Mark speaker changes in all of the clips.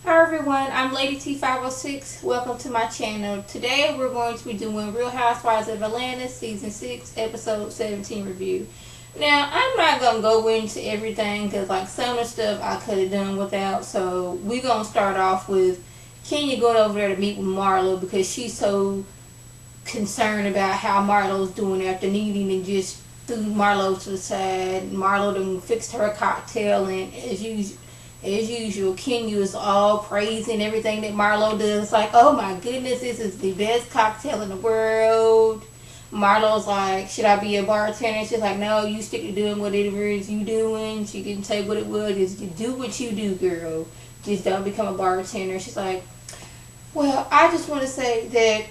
Speaker 1: Hi everyone, I'm Lady T506. Welcome to my channel. Today we're going to be doing Real Housewives of Atlanta Season 6 Episode 17 review. Now, I'm not going to go into everything because like some of the stuff I could have done without. So we're going to start off with Kenya going over there to meet with Marlo because she's so concerned about how Marlo's doing after Nene and just threw Marlo to the side. Marlo done fixed her a cocktail, and as usual, Kenya is all praising everything that Marlo does. Like, oh my goodness, this is the best cocktail in the world. Marlo's like, should I be a bartender? She's like, no, you stick to doing whatever it is you doing. She didn't say what it was. Just do what you do, girl. Just don't become a bartender. She's like, well, I just want to say that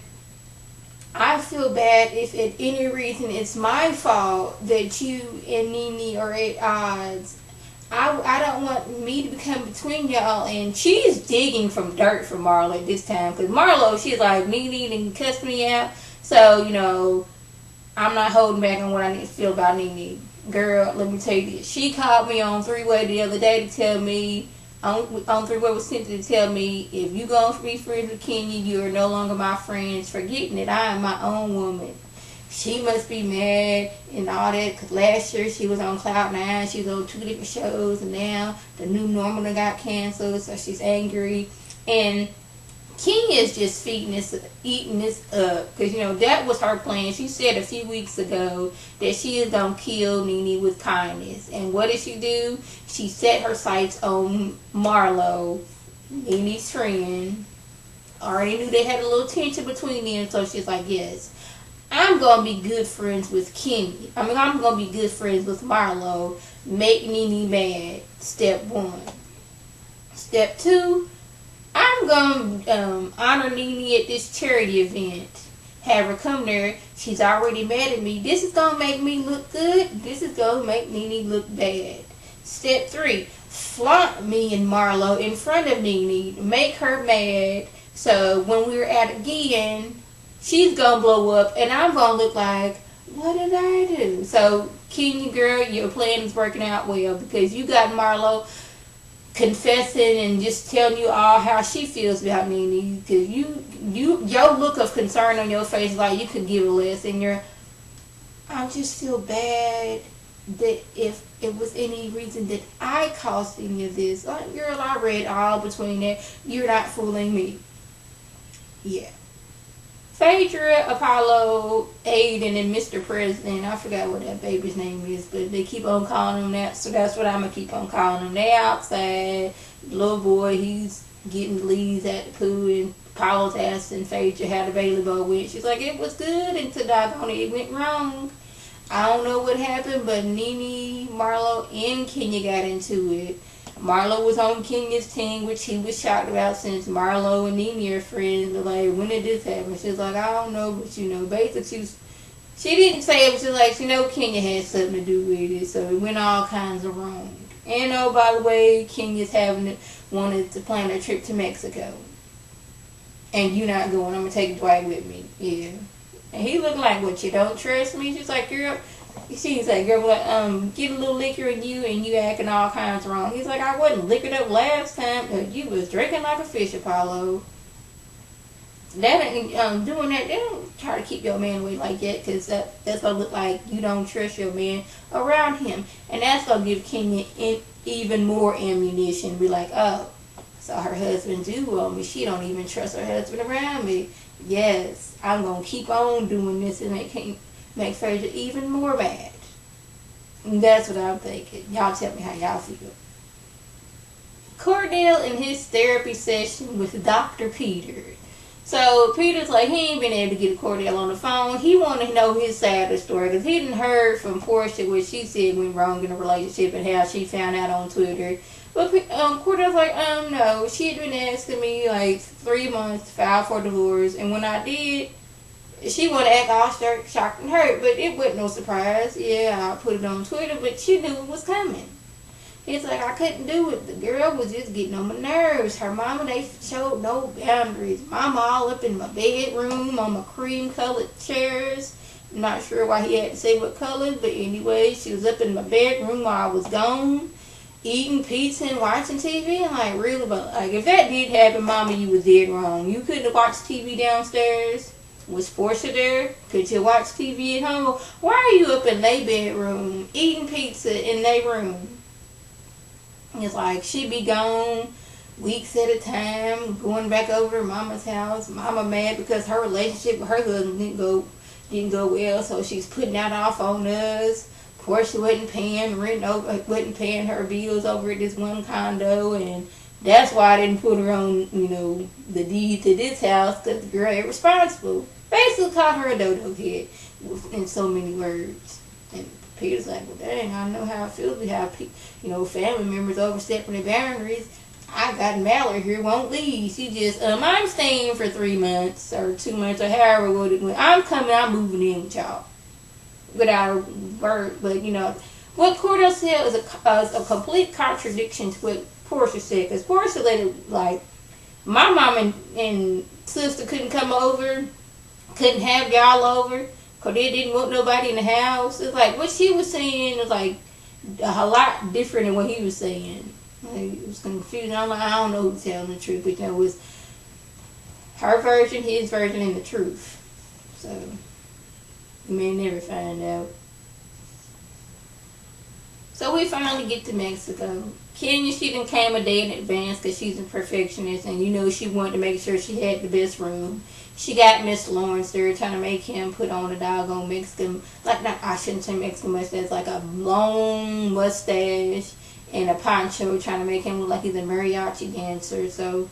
Speaker 1: I feel bad if at any reason it's my fault that you and Nene are at odds. I don't want me to become between y'all. And she's digging from dirt for Marlo at this time. Because Marlo, she's like, Nene didn't cuss me out. So, I'm not holding back on what I need to feel about Nene. Girl, let me tell you this. She called me on three-way the other day to tell me, on three-way with Cynthia to tell me, if you going to be friends with Kenya, you are no longer my friends. Forgetting that I am my own woman. She must be mad and all that, because last year she was on Cloud 9. She was on 2 different shows, and now the new normal got canceled, so she's angry. And Kenya is just eating this up, because, that was her plan. She said a few weeks ago that she is going to kill Nene with kindness. And what did she do? She set her sights on Marlo, Nene's friend. Already knew they had a little tension between them, so she's like, yes, I'm going to be good friends with Kenya. I'm going to be good friends with Marlo. Make Nene mad. Step 1. Step 2, I'm going to honor Nene at this charity event. Have her come there. She's already mad at me. This is going to make me look good. This is going to make Nene look bad. Step 3, flaunt me and Marlo in front of Nene. Make her mad. So when we're at again, she's going to blow up, and I'm going to look like, what did I do? So, Kenya, girl, your plan is working out well, because you got Marlo confessing and just telling you all how she feels about Nene. Because your look of concern on your face, like you could give a less, and I just feel bad that if it was any reason that I caused any of this. Like, girl, I read all between that. You're not fooling me. Yeah. Phaedra, Apollo, Aiden, and Mr. President. I forgot what that baby's name is, but they keep on calling him that, so that's what I'm going to keep on calling him. They outside. The little boy, he's getting leaves at the pool, and Apollo's asking Phaedra how the Bailey Bowl went. She's like, it was good until doggone it went wrong. I don't know what happened, but Nene, Marlo, and Kenya got into it. Marlo was on Kenya's team, which he was shocked about, since Marlo and Nene are friends. But like, when did this happen? She's like, I don't know, but basically she didn't say it, but she's like, Kenya had something to do with it, so it went all kinds of wrong. And oh, by the way, Kenya's wanted to plan a trip to Mexico, and you not going. I'm gonna take Dwight with me. Yeah, and he looked like, what, you don't trust me? She's like, girl. She's like, girl, get a little liquor in you, and you acting all kinds wrong. He's like, I wasn't liquored up last time, but you was drinking like a fish, Apollo. That ain't, doing that, they don't try to keep your man away like that, because that's going to look like you don't trust your man around him. And that's going to give Kenya even more ammunition. Be like, oh, so her husband do want me. She don't even trust her husband around me. Yes, I'm going to keep on doing this and make Phaedra even more mad. And that's what I'm thinking. Y'all tell me how y'all feel. Cordell in his therapy session with Dr. Peter. So Peter's like, he ain't been able to get Cordell on the phone. He wanted to know his side of the story, because he didn't heard from Portia what she said went wrong in the relationship and how she found out on Twitter. But Cordell's like, no, she had been asking me like 3 months to file for divorce, and when I did, she wanted to act all shocked and hurt, but it wasn't no surprise. Yeah, I put it on Twitter, but she knew it was coming. It's like, I couldn't do it. The girl was just getting on my nerves. Her mama, they showed no boundaries. Mama all up in my bedroom on my cream-colored chairs. I'm not sure why he had to say what colors, but anyway, she was up in my bedroom while I was gone. eating pizza and watching TV. And like, really, but like, if that did happen, Mama, you was dead wrong. You couldn't have watched TV downstairs. Was Portia there? Could you watch TV at home? Why are you up in their bedroom eating pizza in their room? It's like she be gone weeks at a time, going back over to Mama's house. Mama mad because her relationship with her husband didn't go well, so she's putting that off on us. Portia wasn't paying rent over, wasn't paying her bills over at this one condo, and that's why I didn't put her on, the deed to this house, because the girl ain't responsible. Basically called her a dodo head in so many words. And Peter's like, well, dang, I know how it feels to have, family members overstepping their boundaries. I got Mallory here, won't leave. She just, I'm staying for 3 months or 2 months or however what it went. I'm moving in with y'all. Without a word, but what Cordell said is a complete contradiction to what Portia said. Because Portia let it, like, my mom and sister couldn't come over, couldn't have y'all over, because they didn't want nobody in the house. It's like, what she was saying was like a lot different than what he was saying. Like, it was confusing. I'm like, I don't know who's telling the truth, but it was her version, his version, and the truth. So we may never find out. So we finally get to Mexico. Kenya, she done came a day in advance because she's a perfectionist, and she wanted to make sure she had the best room. She got Miss Lawrence there trying to make him put on a doggone Mexican, I shouldn't say Mexican mustache, like a long mustache and a poncho, trying to make him look like he's a mariachi dancer. So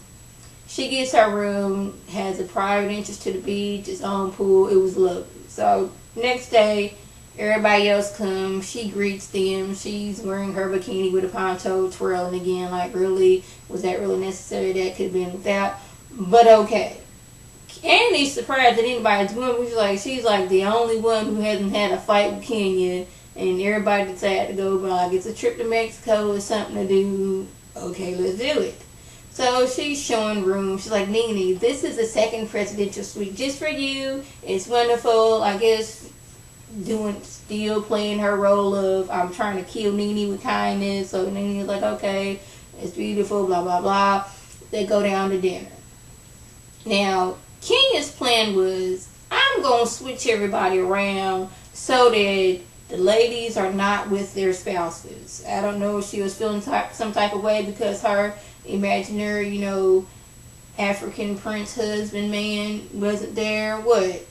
Speaker 1: she gets her room, has a private entrance to the beach, its own pool. It was lovely. So next day, everybody else comes. She greets them. She's wearing her bikini with a poncho, twirling again. Like, really, was that really necessary? That could have been without. But okay. Annie's surprised that anybody's woman. She's like the only one who hasn't had a fight with Kenya, and everybody decided to go. But like, it's a trip to Mexico. It's something to do. Okay, let's do it. So she's showing room. She's like, Nene, this is the second presidential suite just for you. It's wonderful. I guess still playing her role of I'm trying to kill Nene with kindness. So Nene's like, okay, it's beautiful, blah, blah, blah. They go down to dinner. Now, Kenya's plan was, I'm going to switch everybody around so that the ladies are not with their spouses. I don't know if she was feeling some type of way because her imaginary, African prince husband man wasn't there. What?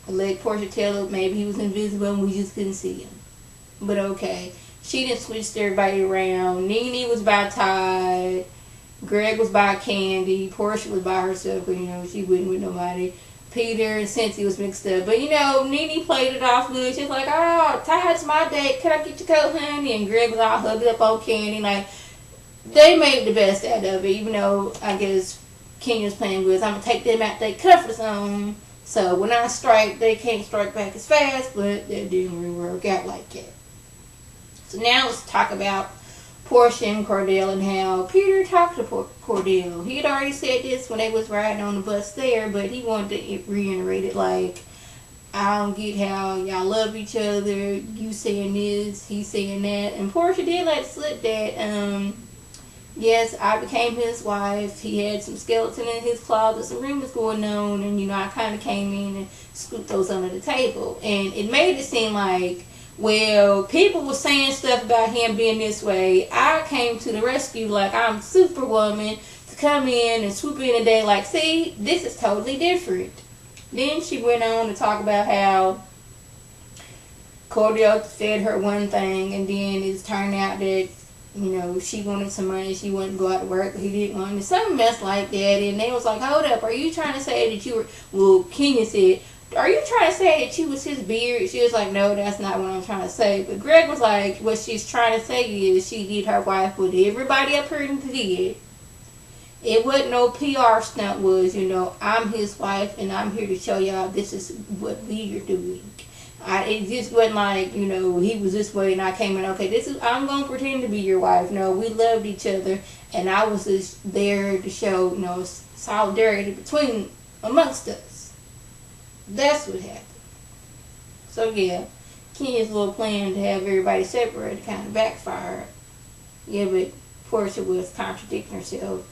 Speaker 1: I let Portia tell her maybe he was invisible and we just couldn't see him. But okay. She didn't switch everybody around. Nene was by Todd. Greg was by Candy. Portia was by herself because, she wasn't with nobody. Peter and Cynthia was mixed up. But, Nene played it off good. She was like, oh, Todd's my date. Can I get your coat, honey? And Greg was all hugged up on Candy. Like, they made the best out of it, even though I guess Kenya's plan was, I'm going to take them out their comfort zone. So when I strike, they can't strike back as fast, but that didn't really work out like that. So now let's talk about Portia and Cordell and how Peter talked to Cordell. He had already said this when they was riding on the bus there, but he wanted to reiterate it like, I don't get how y'all love each other. You saying this, he saying that. And Portia did let slip that, yes, I became his wife. He had some skeleton in his closet, some rumors going on, and I kind of came in and scooped those under the table. And it made it seem like, well, people were saying stuff about him being this way. I came to the rescue like I'm Superwoman to come in and swoop in a day like, see, this is totally different. Then she went on to talk about how Cordell fed her one thing, and then it's turned out that she wanted some money, she wanted to go out to work, but he didn't want to. Some mess like that, and they was like, hold up, are you trying to say that you were, well, Kenya said, are you trying to say that you was his beard? She was like, no, that's not what I'm trying to say. But Greg was like, what she's trying to say is she did her wife what everybody up here did. It wasn't no PR stunt, was, I'm his wife, and I'm here to show y'all this is what we are doing. It just wasn't like, he was this way and I came in, okay, I'm going to pretend to be your wife. No, we loved each other, and I was just there to show, solidarity amongst us. That's what happened. So yeah, Kenya's little plan to have everybody separated kind of backfired. Yeah, but Portia was contradicting herself.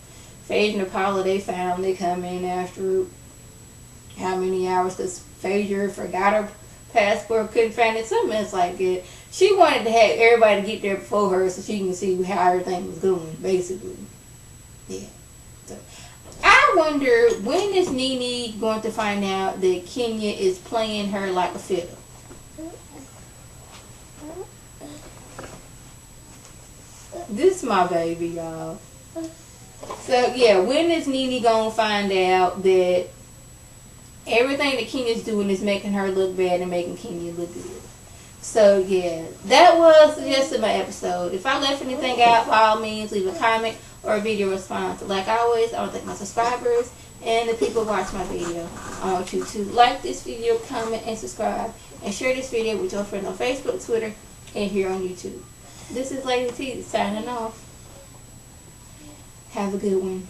Speaker 1: Phaedra and Paula, they come in after how many hours, because Phaedra forgot her passport, couldn't find it, something else like that. She wanted to have everybody get there before her so she can see how everything was going, basically. Yeah. So, I wonder, when is Nene going to find out that Kenya is playing her like a fiddle? This is my baby, y'all. So, yeah, when is Nene going to find out that everything that Kenya's doing is making her look bad and making Kenya look good? So, yeah, that was just my episode. If I left anything out, by all means, leave a comment or a video response. Like always, I want to thank my subscribers and the people who watch my video. I want you to like this video, comment, and subscribe. And share this video with your friends on Facebook, Twitter, and here on YouTube. This is Lady T signing off. Have a good one.